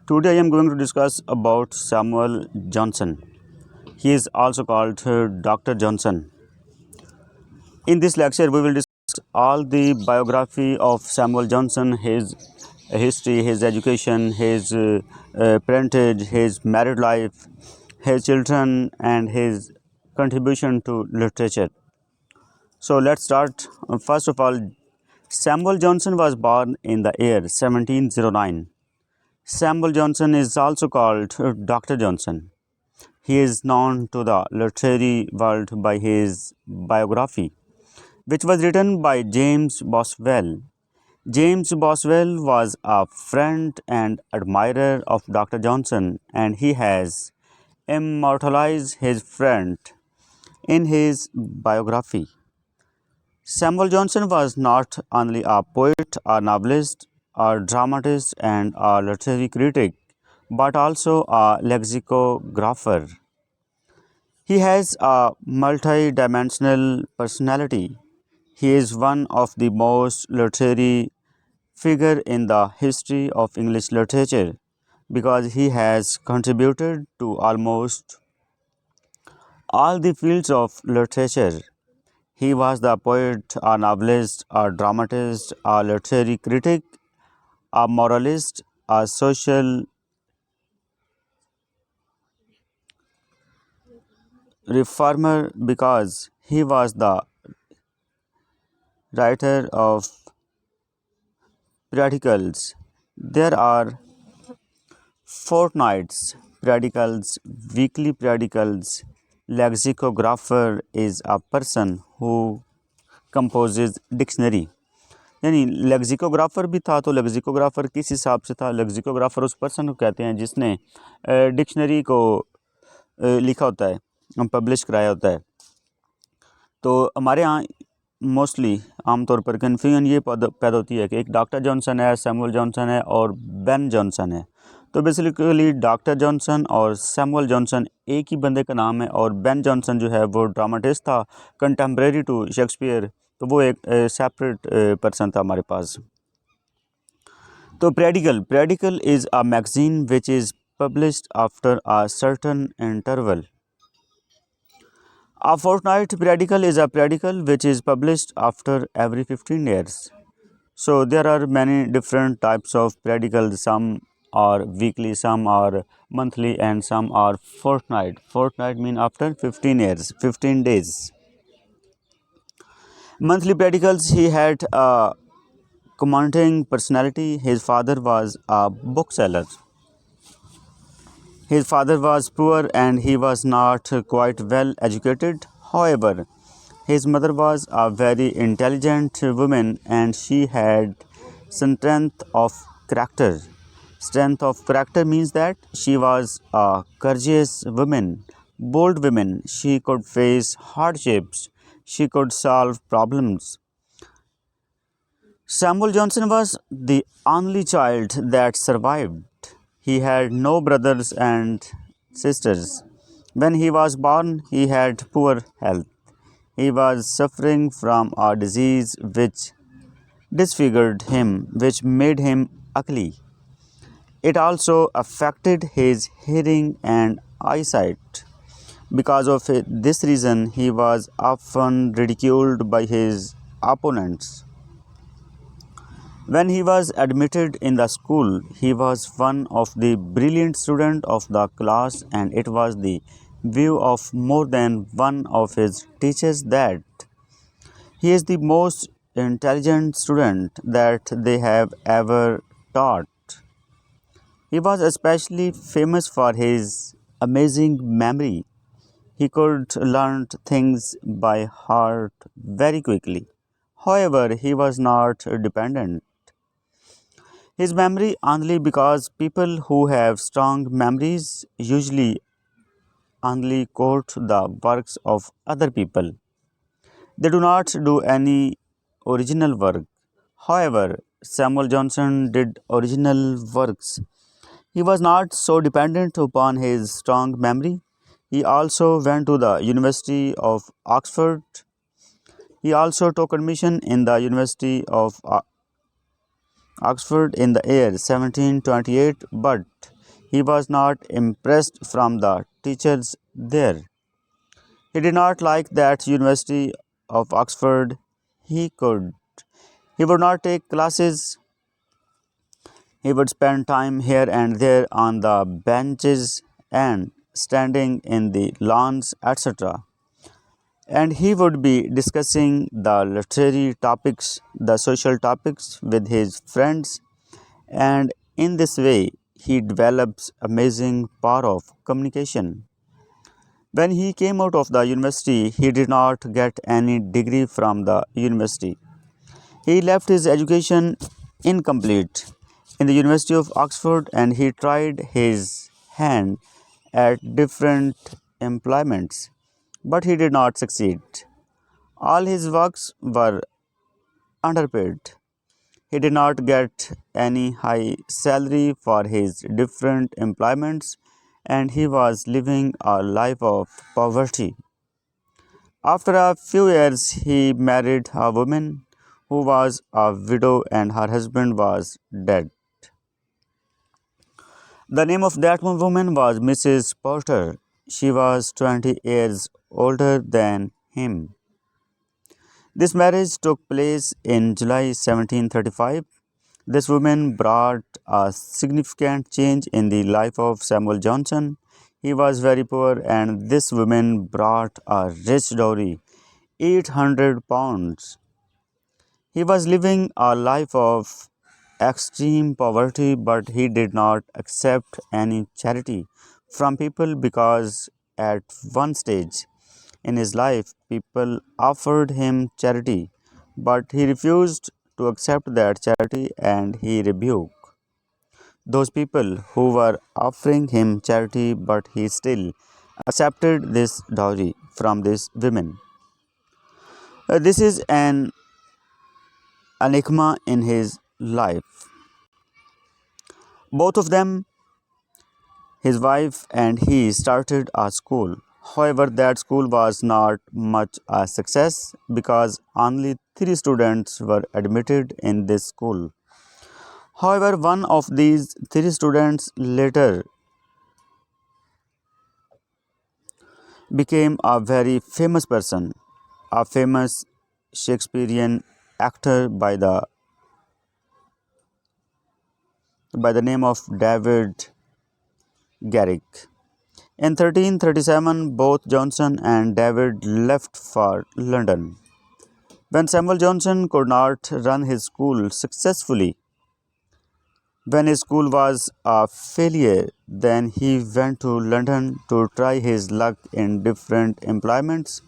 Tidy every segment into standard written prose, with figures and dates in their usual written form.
Today I am going to discuss about Samuel Johnson. He is also called Dr. Johnson. In this lecture, we will discuss all the biography of Samuel Johnson, his history, his education, his parentage, his married life, his children, and his contribution to literature. So let's start. First of all, Samuel Johnson was born in the year 1709. Samuel Johnson is also called Dr. Johnson. He is known to the literary world by his biography, which was written by James Boswell. James Boswell was a friend and admirer of Dr. Johnson, and he has immortalized his friend in his biography. Samuel Johnson was not only a poet, a novelist, a dramatist, and a literary critic, but also a lexicographer. He has a multi-dimensional personality. He is one of the most literary figure in the history of English literature because he has contributed to almost all the fields of literature. He was the poet, a novelist, a dramatist, a literary critic, a moralist, a social reformer because he was the writer of periodicals. There are fortnights periodicals, weekly periodicals. Lexicographer is a person who composes dictionary. यानी lexicographer भी था, तो lexicographer किस हिसाब से था? Lexicographer उस person को कहते हैं जिसने डिक्शनरी को लिखा होता है, पब्लिश कराया होता है। तो हमारे यहाँ मोस्टली आमतौर पर कन्फ्यूजन ये पैदा होती है कि एक डॉक्टर जॉनसन है, सैमुअल जॉनसन है और बेन जॉनसन है। तो बेसिकली डॉक्टर जॉनसन और सैमुअल जॉनसन एक ही बंदे का नाम है, और बेन जॉनसन जो है वो ड्रामाटिस्ट था, कंटेम्प्रेरी टू शेक्सपियर, तो वो एक सेपरेट पर्सन था हमारे पास। तो periodical is a magazine which is published after a certain interval. A fortnight periodical is a periodical which is published after every 15 years. So there are many different types of periodicals. Some are weekly, some are monthly, and some are fortnight. Fortnight mean after 15 years, 15 days. Monthly periodicals, he had a commanding personality. His father was a bookseller. His father was poor and he was not quite well educated. However, his mother was a very intelligent woman and she had strength of character. Strength of character means that she was a courageous woman, bold woman. She could face hardships. She could solve problems. Samuel Johnson was the only child that survived. He had no brothers and sisters. When he was born, he had poor health. He was suffering from a disease which disfigured him, which made him ugly. It also affected his hearing and eyesight. Because of this reason, he was often ridiculed by his opponents. When he was admitted in the school, he was one of the brilliant students of the class, and it was the view of more than one of his teachers that he is the most intelligent student that they have ever taught. He was especially famous for his amazing memory. He could learn things by heart very quickly. However, he was not dependent. His memory only because people who have strong memories usually only quote the works of other people. They do not do any original work. However, Samuel Johnson did original works. He was not so dependent upon his strong memory. He also went to the University of Oxford. He also took admission in the University of Oxford in the year 1728, but he was not impressed from the teachers there. He did not like that University of Oxford. He could he would not take classes. He would spend time here and there on the benches and standing in the lawns, etc. And he would be discussing the literary topics, the social topics with his friends, and in this way he develops amazing power of communication. When he came out of the university, he did not get any degree from the university. He left his education incomplete in the University of Oxford and he tried his hand at different employments, but he did not succeed. All his works were underpaid. He did not get any high salary for his different employments and he was living a life of poverty. After a few years, he married a woman who was a widow and her husband was dead. The name of that woman was Mrs. Porter. She was 20 years older than him. This marriage took place in July 1735. This woman brought a significant change in the life of Samuel Johnson. He was very poor, and this woman brought a rich dowry, 800 pounds. He was living a life of extreme poverty, but he did not accept any charity from people because at one stage in his life people offered him charity, but he refused to accept that charity and he rebuked those people who were offering him charity, but he still accepted this dowry from these women. This is an enigma in his life. Both of them, his wife and he, started a school. However, that school was not much a success because only 3 students were admitted in this school. However, one of these 3 students later became a very famous person, a famous Shakespearean actor by the name of David Garrick. In 1337, both Johnson and David left for London. When Samuel Johnson could not run his school successfully, when his school was a failure, then he went to London to try his luck in different employments.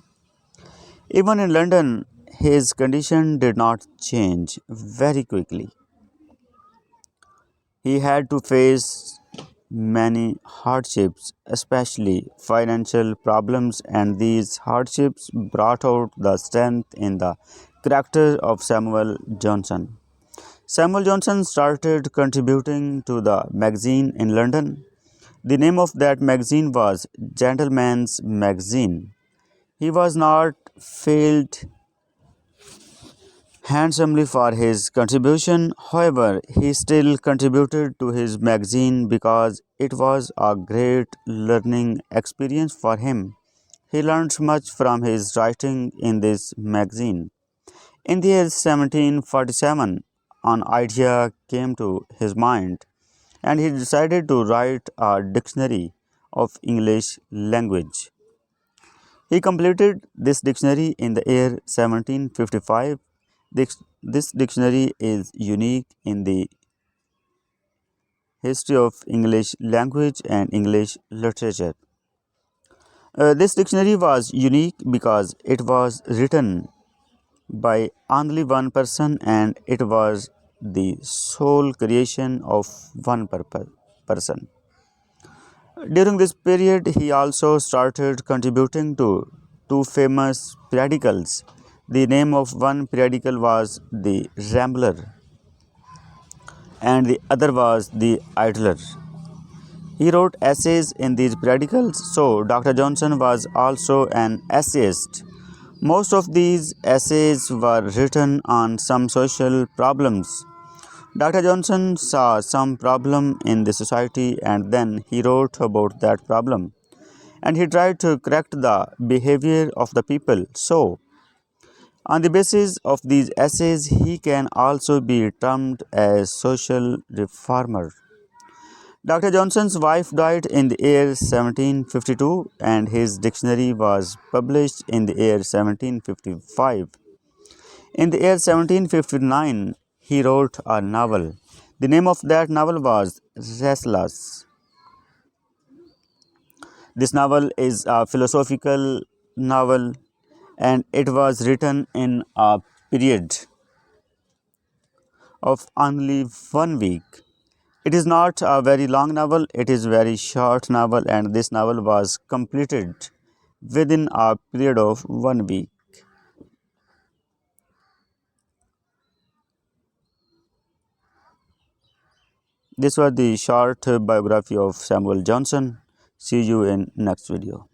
Even in London, his condition did not change very quickly. He had to face many hardships, especially financial problems, and these hardships brought out the strength in the character of Samuel Johnson. Samuel Johnson started contributing to the magazine in London. The name of that magazine was Gentleman's Magazine. He was not failed handsomely for his contribution. However, he still contributed to his magazine because it was a great learning experience for him. He learned much from his writing in this magazine. In the year 1747, an idea came to his mind and he decided to write a dictionary of English language. He completed this dictionary in the year 1755. This dictionary is unique in the history of English language and English literature. This dictionary was unique because it was written by only one person and it was the sole creation of one person. During this period, he also started contributing to 2 famous periodicals. The name of one periodical was The Rambler and the other was The Idler. He wrote essays in these periodicals, so Dr. Johnson was also an essayist. Most of these essays were written on some social problems. Dr. Johnson saw some problem in the society and then he wrote about that problem and he tried to correct the behavior of the people. So, on the basis of these essays, he can also be termed as social reformer. Dr. Johnson's wife died in the year 1752 and his dictionary was published in the year 1755. In the year 1759, he wrote a novel. The name of that novel was Restless. This novel is a philosophical novel and it was written in a period of only 1 week. It is not a very long novel, it is a very short novel and this novel was completed within a period of 1 week. This was the short biography of Samuel Johnson. See you in next video.